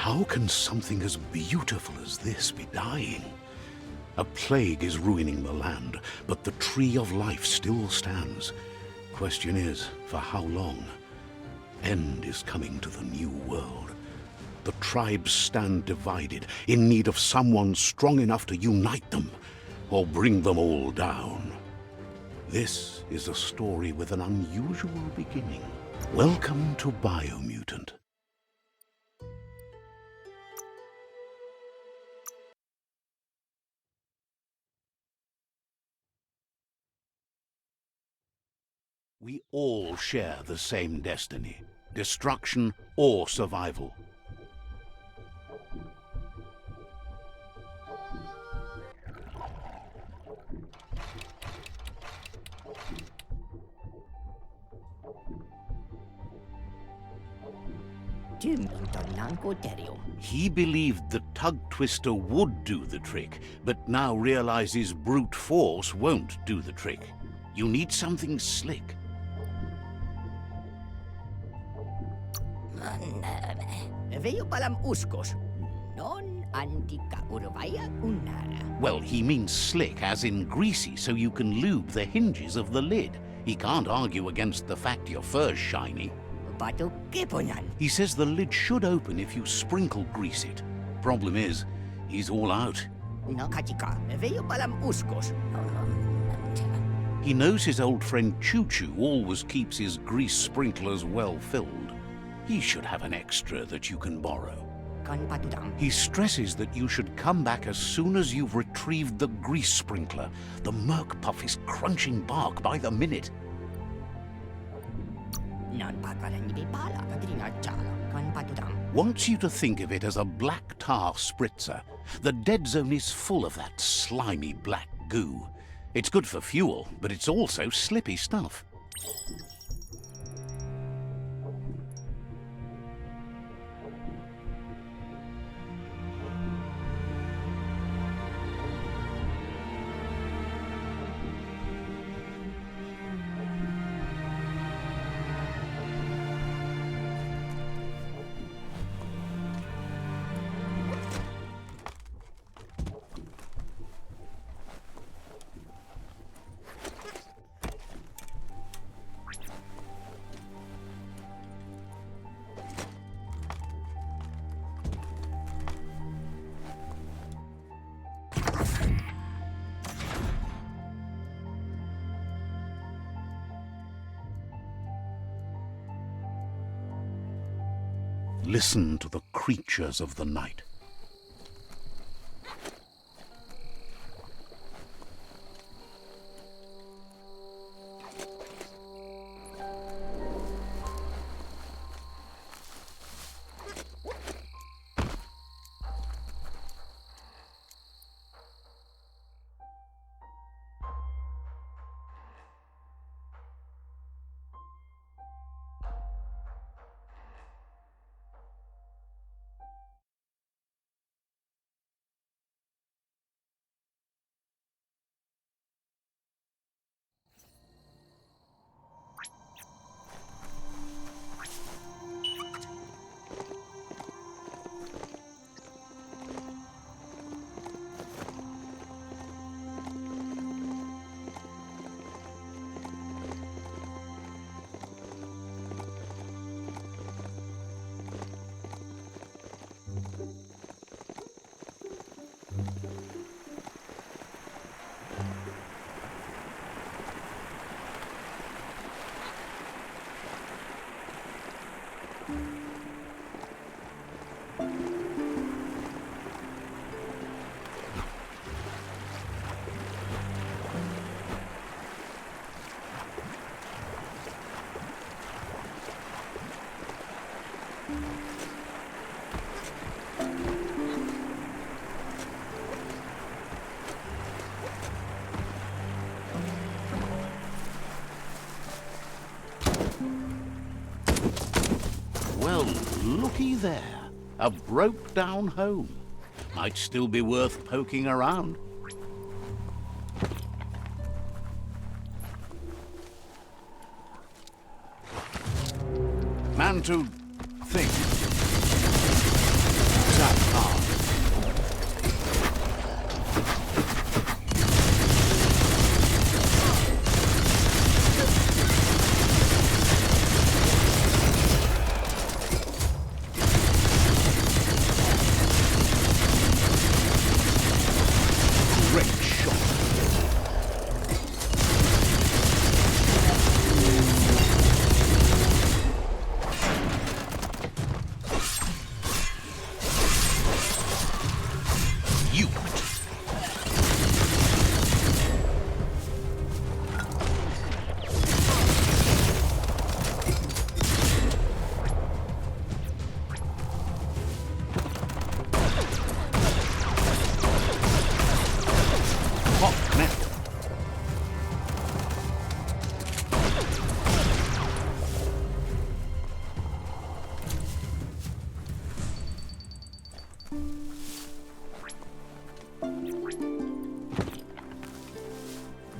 How can something as beautiful as this be dying? A plague is ruining the land, but the tree of life still stands. Question is, for how long? End is coming to the new world. The tribes stand divided, in need of someone strong enough to unite them, or bring them all down. This is a story with an unusual beginning. Welcome to Biomutant. We all share the same destiny, destruction or survival. He believed the tug twister would do the trick, but now realizes brute force won't do the trick. You need something slick. Well, he means slick as in greasy, so you can lube the hinges of the lid. He can't argue against the fact your fur's shiny. He says the lid should open if you sprinkle grease it. Problem is, he's all out. He knows his old friend Choo-Choo always keeps his grease sprinklers well filled. He should have an extra that you can borrow. He stresses that you should come back as soon as you've retrieved the grease sprinkler. The Merc Puff is crunching bark by the minute. Wants you to think of it as a black tar spritzer. The dead zone is full of that slimy black goo. It's good for fuel, but it's also slippy stuff. Listen to the creatures of the night. Well, looky there. A broke-down home. Might still be worth poking around. Man to think.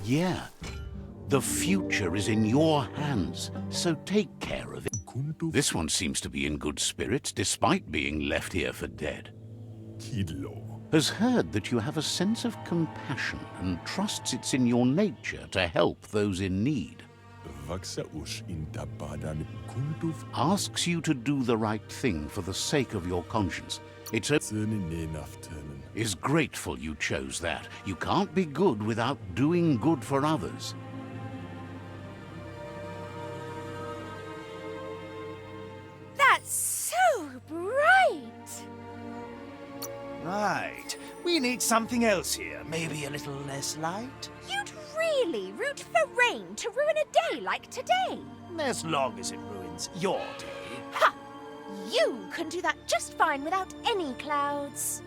Yeah. The future is in your hands, so take care of it. This one seems to be in good spirits, despite being left here for dead. Has heard that you have a sense of compassion and trusts it's in your nature to help those in need. Asks you to do the right thing for the sake of your conscience. Is grateful you chose that. You can't be good without doing good for others. That's so bright! Right. We need something else here. Maybe a little less light? You'd really root for rain to ruin a day like today? As long as it ruins your day. Ha! You can do that just fine without any clouds.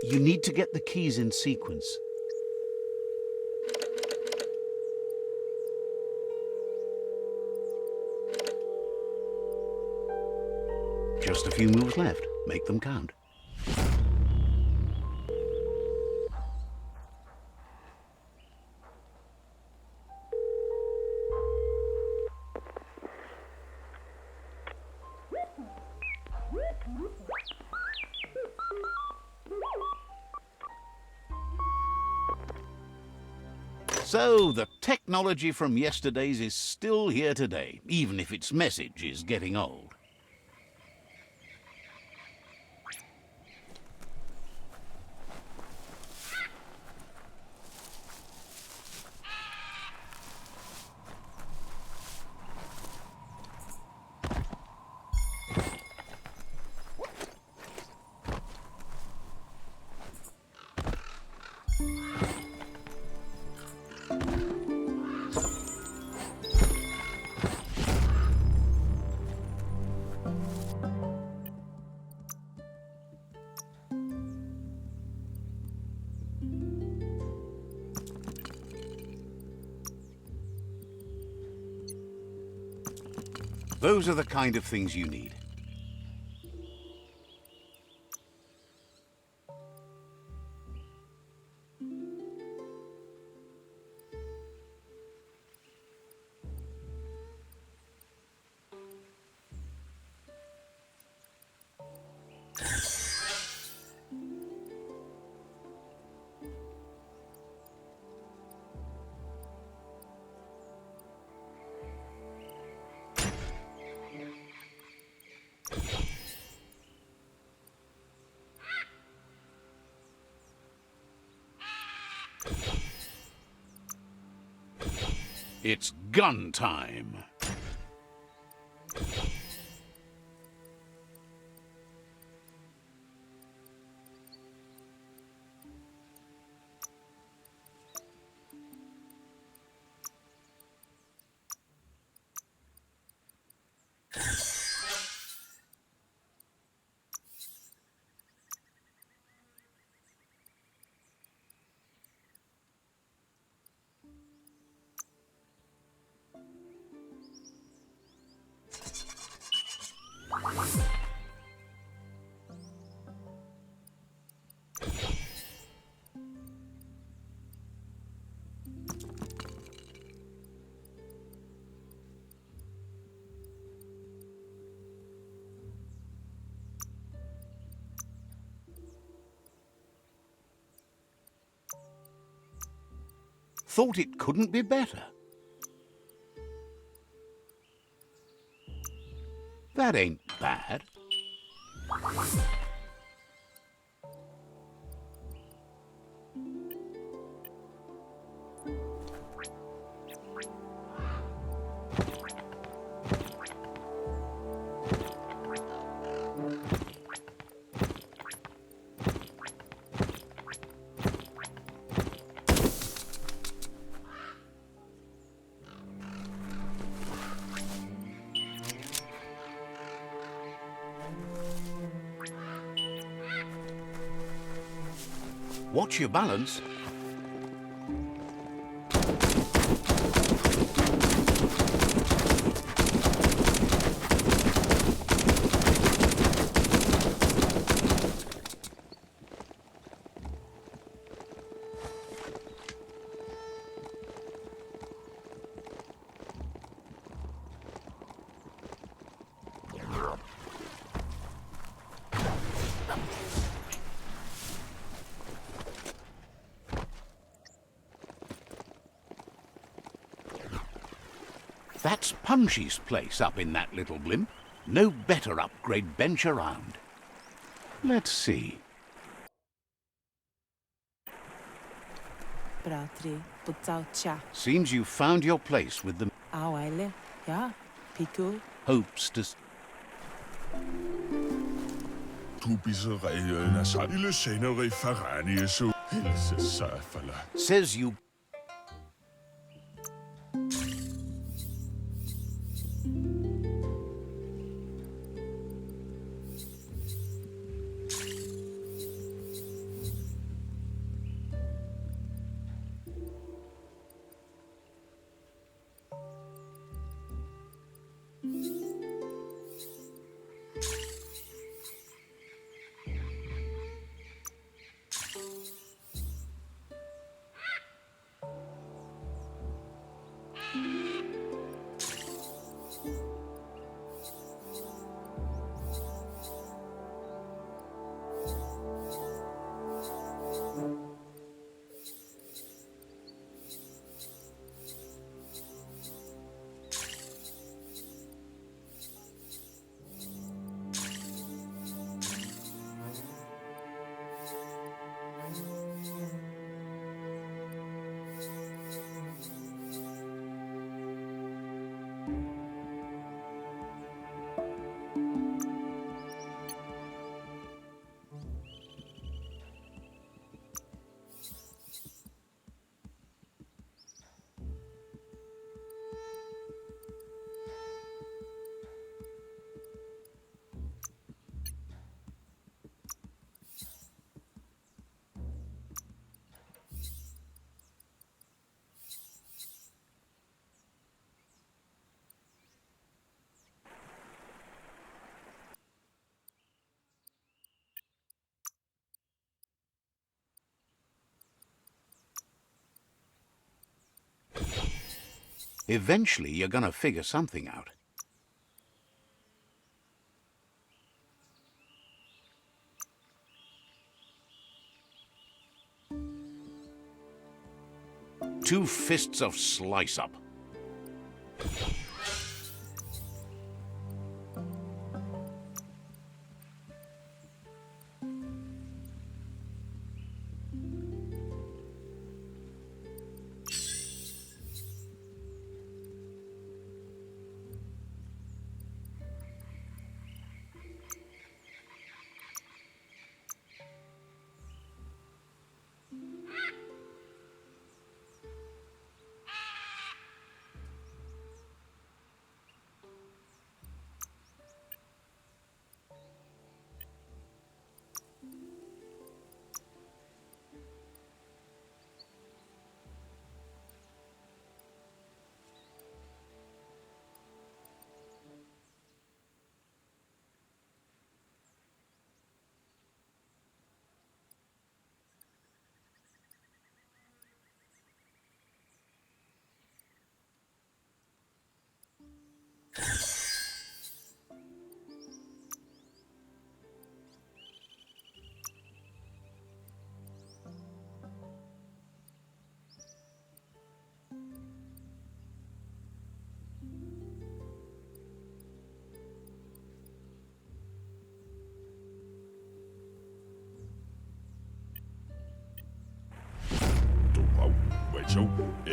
You need to get the keys in sequence. Just a few moves left. Make them count. So, the technology from yesterday's is still here today, even if its message is getting old. Those are the kind of things you need. It's gun time. Thought it couldn't be better. That ain't bad. Watch your balance. That's Punchy's place up in that little blimp. No better upgrade bench around. Let's see. Bratri, Putzaucha, Seems you found your place with the Aueile, ja, Piku, hopes to... Says you... Eventually, you're gonna figure something out. Two fists of slice-up.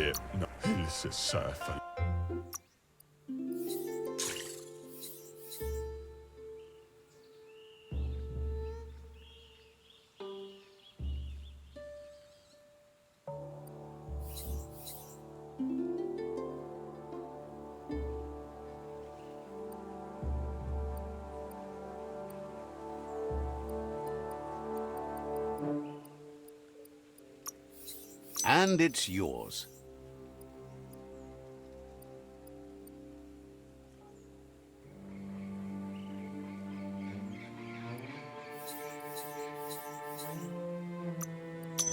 Häpna hilsesurfare. And it's yours.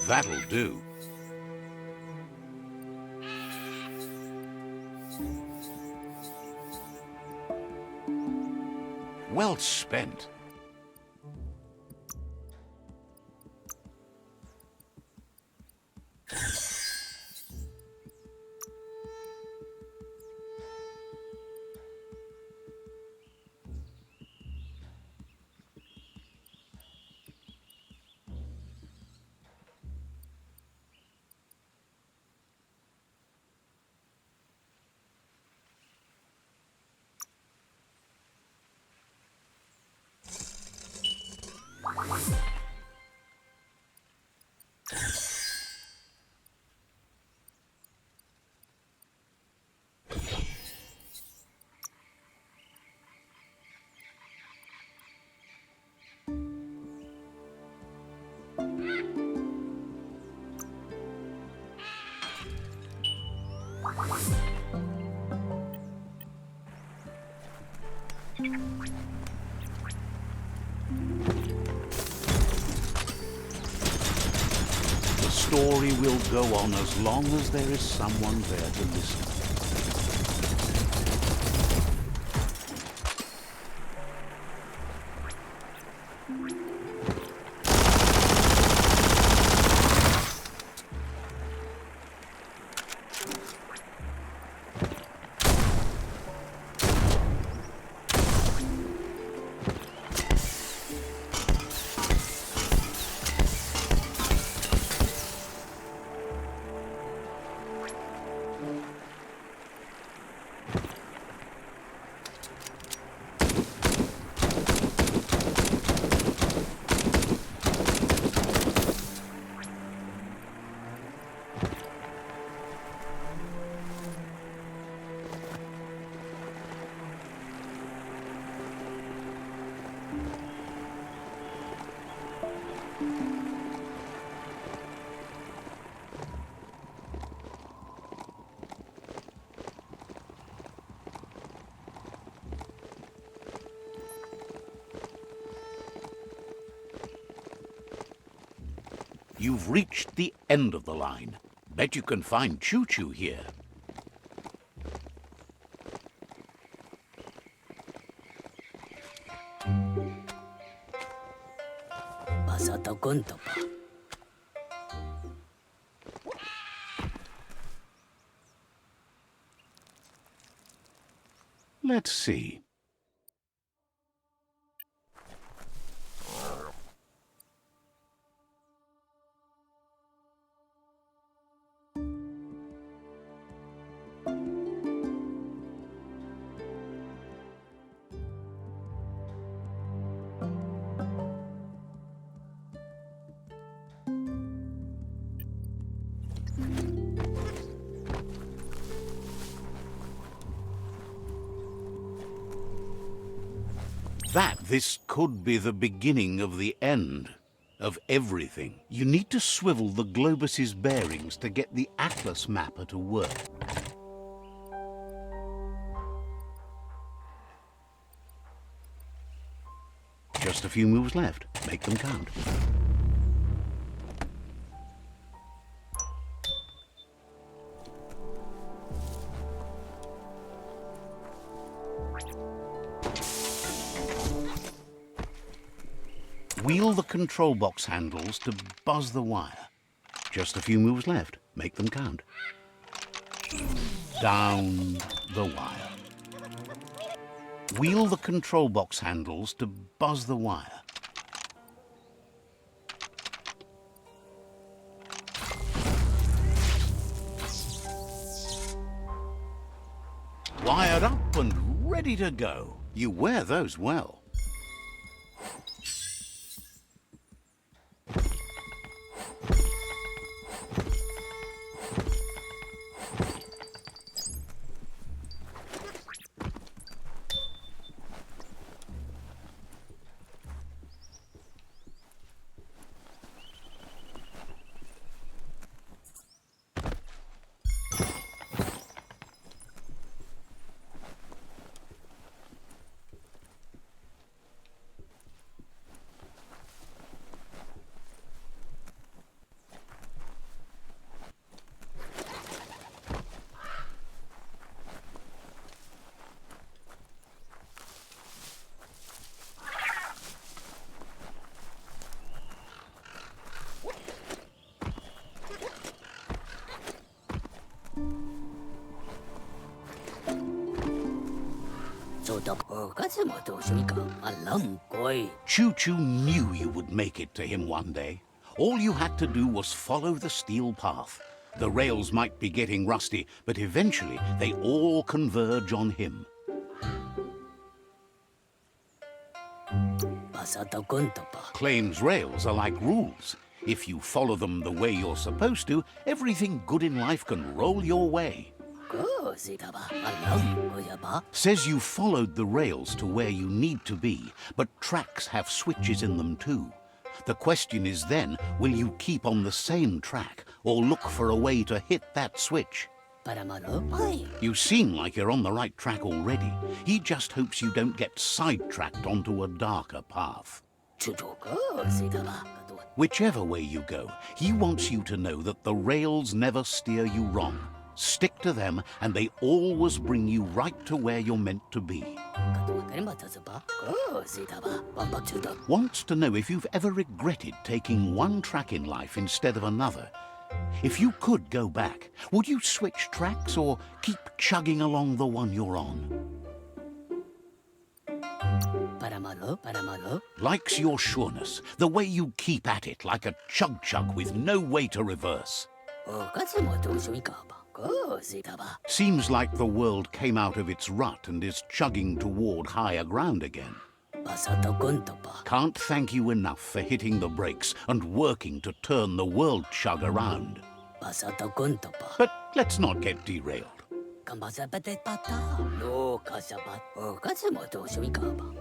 That'll do. Well spent. The story will go on as long as there is someone there to listen. You've reached the end of the line. Bet you can find Choo-Choo here. Let's see. This could be the beginning of the end of everything. You need to swivel the globus's bearings to get the atlas mapper to work. Just a few moves left. Make them count. Wheel the control box handles to buzz the wire. Just a few moves left. Make them count. Down the wire. Wheel the control box handles to buzz the wire. Wired up and ready to go. You wear those well. Choo-Choo knew you would make it to him one day. All you had to do was follow the steel path. The rails might be getting rusty, but eventually they all converge on him. Claims rails are like rules. If you follow them the way you're supposed to, everything good in life can roll your way. Says you followed the rails to where you need to be, but tracks have switches in them too. The question is then, will you keep on the same track or look for a way to hit that switch? You seem like you're on the right track already. He just hopes you don't get sidetracked onto a darker path. Whichever way you go, he wants you to know that the rails never steer you wrong. Stick to them, and they always bring you right to where you're meant to be. Wants to know if you've ever regretted taking one track in life instead of another. If you could go back, would you switch tracks or keep chugging along the one you're on? Likes your sureness, the way you keep at it like a chug-chug with no way to reverse. Seems like the world came out of its rut and is chugging toward higher ground again. Can't thank you enough for hitting the brakes and working to turn the world chug around. But let's not get derailed.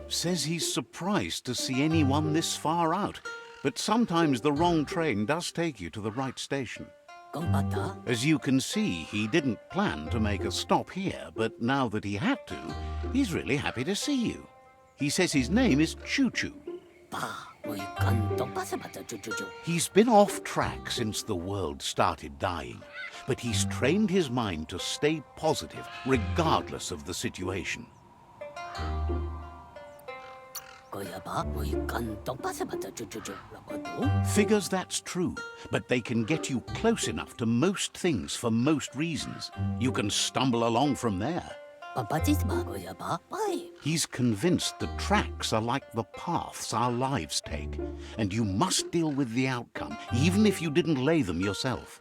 Says he's surprised to see anyone this far out, but sometimes the wrong train does take you to the right station. As you can see, he didn't plan to make a stop here, but now that he had to, he's really happy to see you. He says his name is Choo-Choo. He's been off track since the world started dying, but he's trained his mind to stay positive regardless of the situation. Figures that's true, but they can get you close enough to most things for most reasons. You can stumble along from there. He's convinced the tracks are like the paths our lives take, and you must deal with the outcome, even if you didn't lay them yourself.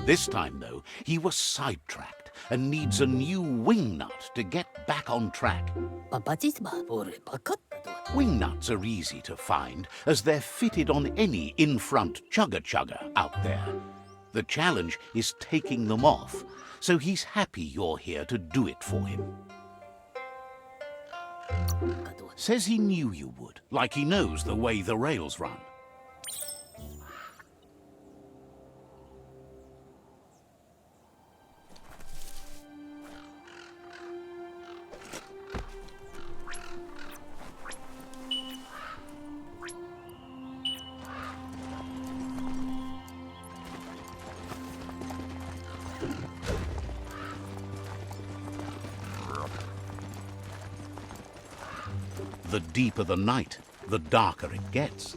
This time, though, he was sidetracked and needs a new wing nut to get back on track. Wing nuts are easy to find, as they're fitted on any in-front chugger-chugger out there. The challenge is taking them off, so he's happy you're here to do it for him. Says he knew you would, like he knows the way the rails run. The deeper the night, the darker it gets.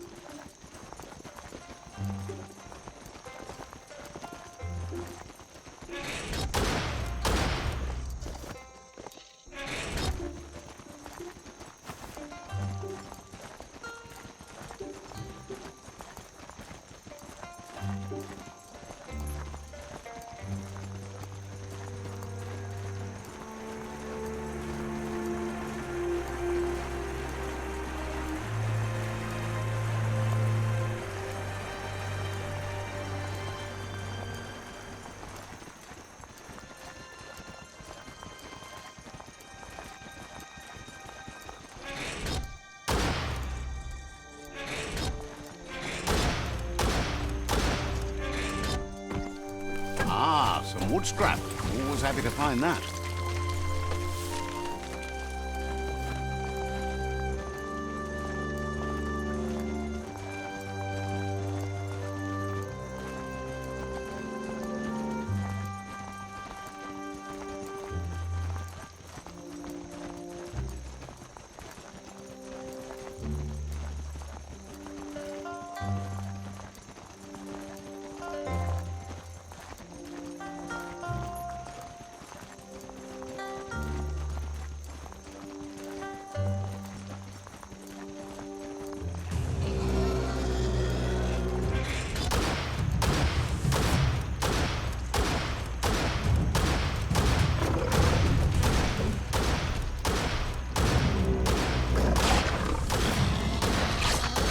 Some wood scrap. Always happy to find that.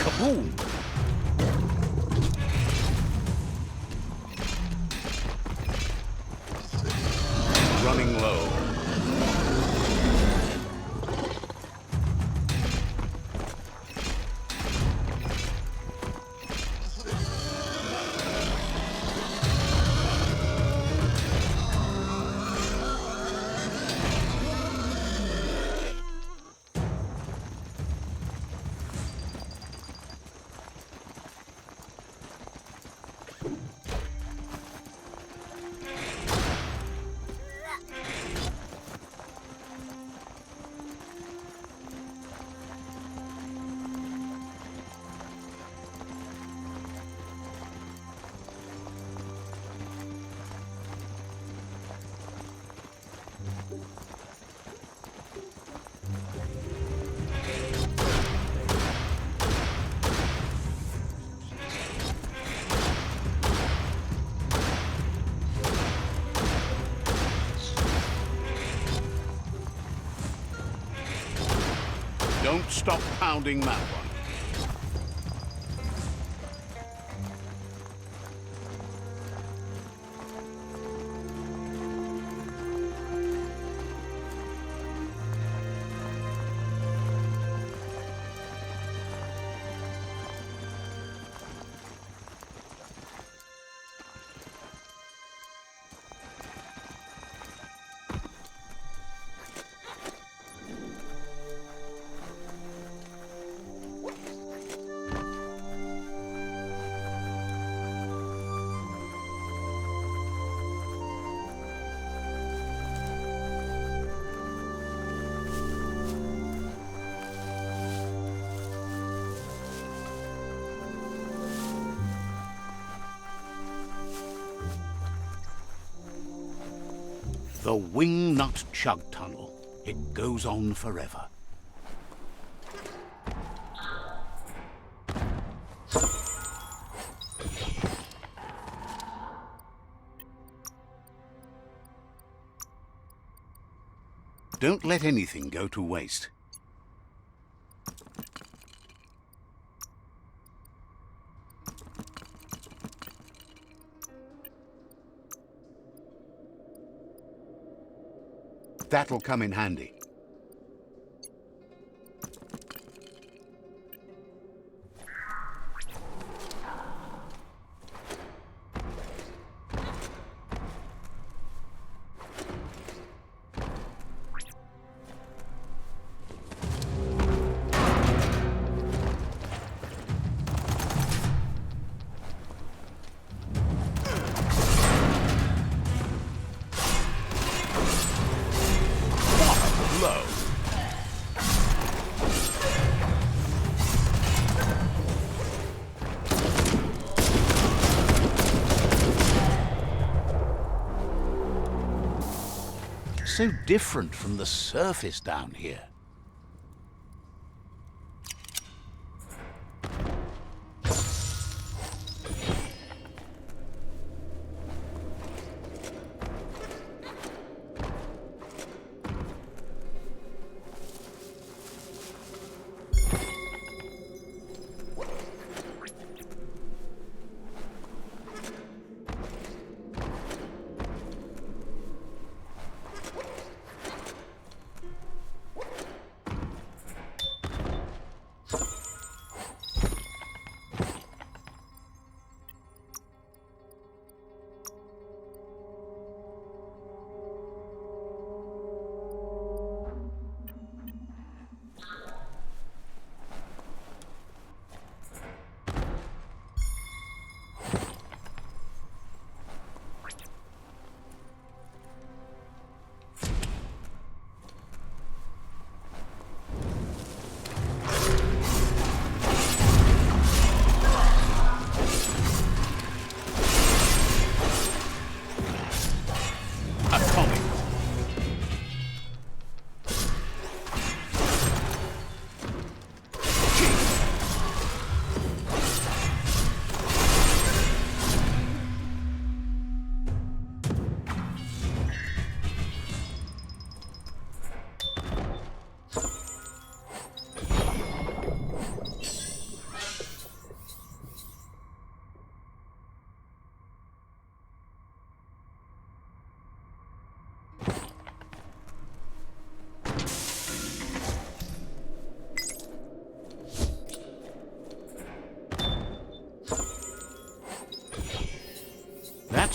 Kaboom! Running low. Don't stop pounding that one. The Wingnut Chug Tunnel. It goes on forever. Don't let anything go to waste. That'll come in handy. So different from the surface down here.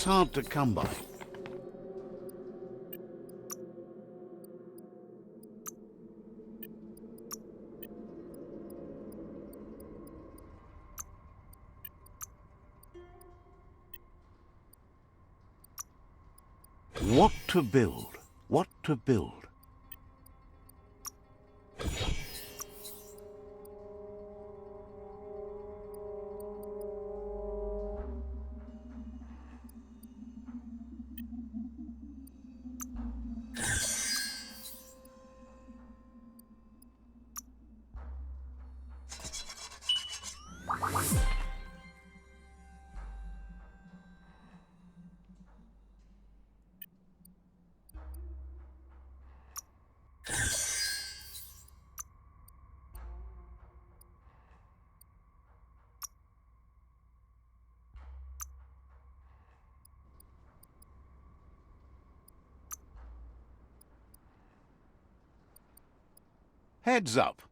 It's hard to come by. What to build? What to build? Heads up.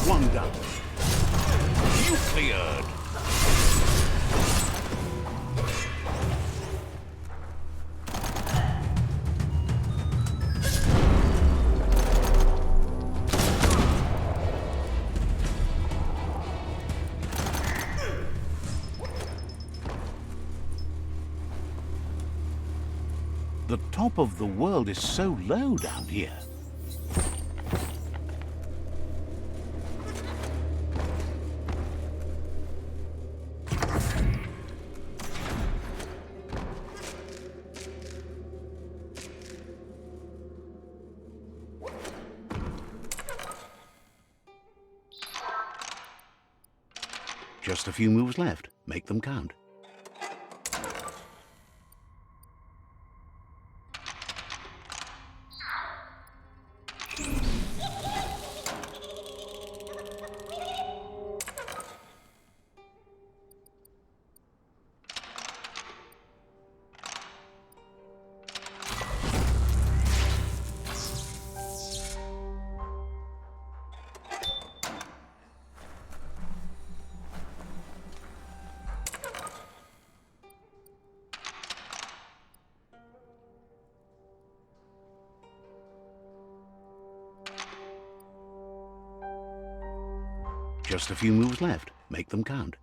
One down. You cleared. The top of the world is so low down here. Just a few moves left. Make them count. Just a few moves left. Make them count.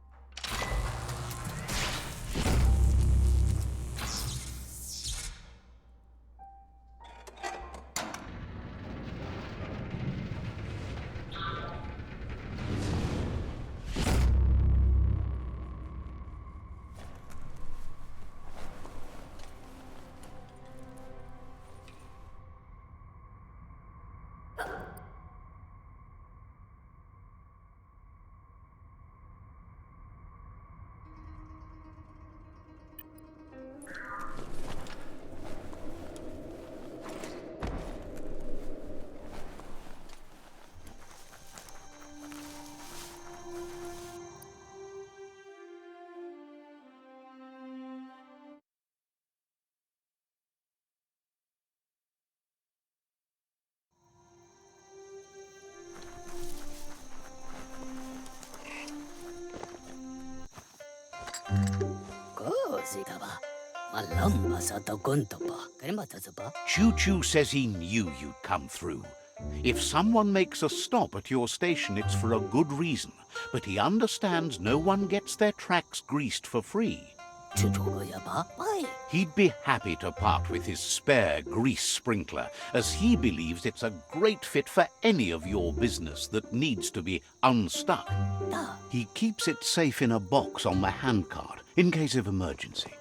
Choo-Choo says he knew you'd come through. If someone makes a stop at your station, it's for a good reason. But he understands no one gets their tracks greased for free. He'd be happy to part with his spare grease sprinkler, as he believes it's a great fit for any of your business that needs to be unstuck. He keeps it safe in a box on the handcart, in case of emergency.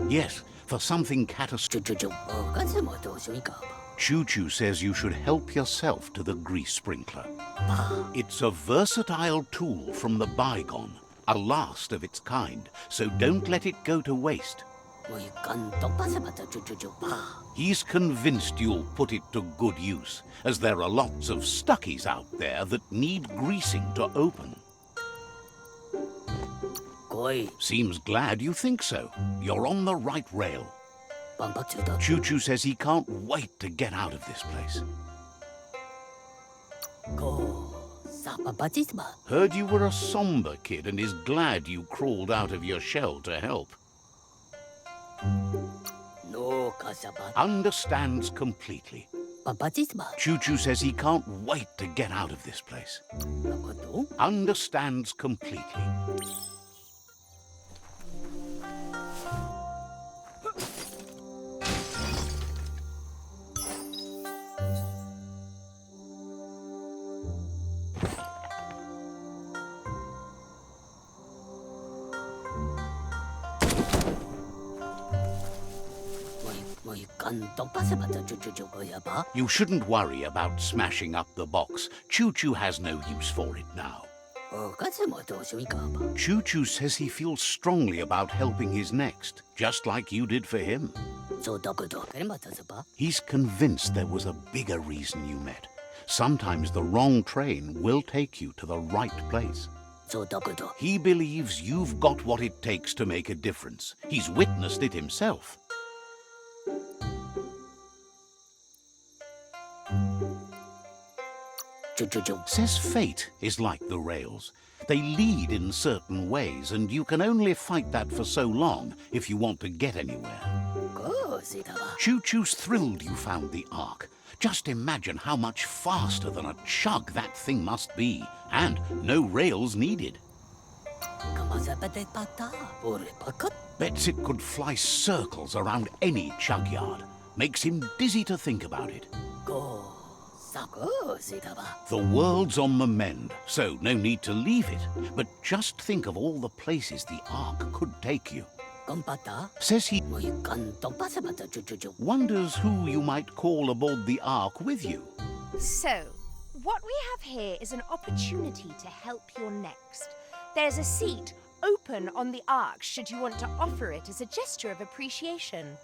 Yes, for something catastrophic. Choo-Choo says you should help yourself to the grease sprinkler. It's a versatile tool from the bygone, a last of its kind, so don't let it go to waste. He's convinced you'll put it to good use, as there are lots of stuckies out there that need greasing to open. Seems glad you think so. You're on the right rail. Choo-Choo says he can't wait to get out of this place. Heard you were a somber kid and is glad you crawled out of your shell to help. Understands completely. Choo-Choo says he can't wait to get out of this place. Understands completely. You shouldn't worry about smashing up the box. Choo-Choo has no use for it now. Choo-Choo says he feels strongly about helping his next, just like you did for him. He's convinced there was a bigger reason you met. Sometimes the wrong train will take you to the right place. He believes you've got what it takes to make a difference. He's witnessed it himself. Says fate is like the rails. They lead in certain ways, and you can only fight that for so long if you want to get anywhere. Choo-Choo's thrilled you found the Ark. Just imagine how much faster than a chug that thing must be, and no rails needed. Bets it could fly circles around any chug yard. Makes him dizzy to think about it. The world's on the mend, so no need to leave it. But just think of all the places the Ark could take you. Says he wonders who you might call aboard the Ark with you. So, what we have here is an opportunity to help your next. There's a seat open on the Ark should you want to offer it as a gesture of appreciation.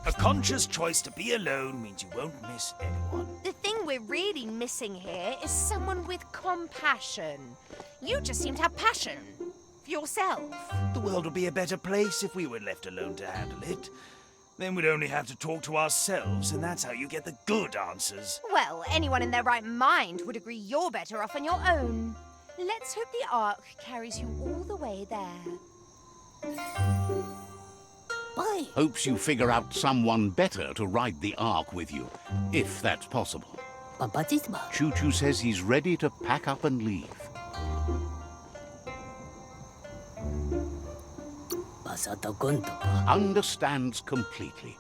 A conscious choice to be alone means you won't miss anyone. The thing we're really missing here is someone with compassion. You just seem to have passion for yourself. The world would be a better place if we were left alone to handle it. Then we'd only have to talk to ourselves, and that's how you get the good answers. Well, anyone in their right mind would agree you're better off on your own. Let's hope the Ark carries you all the way there. Hopes you figure out someone better to ride the Ark with you, if that's possible. Choo-Choo says he's ready to pack up and leave. Understands completely.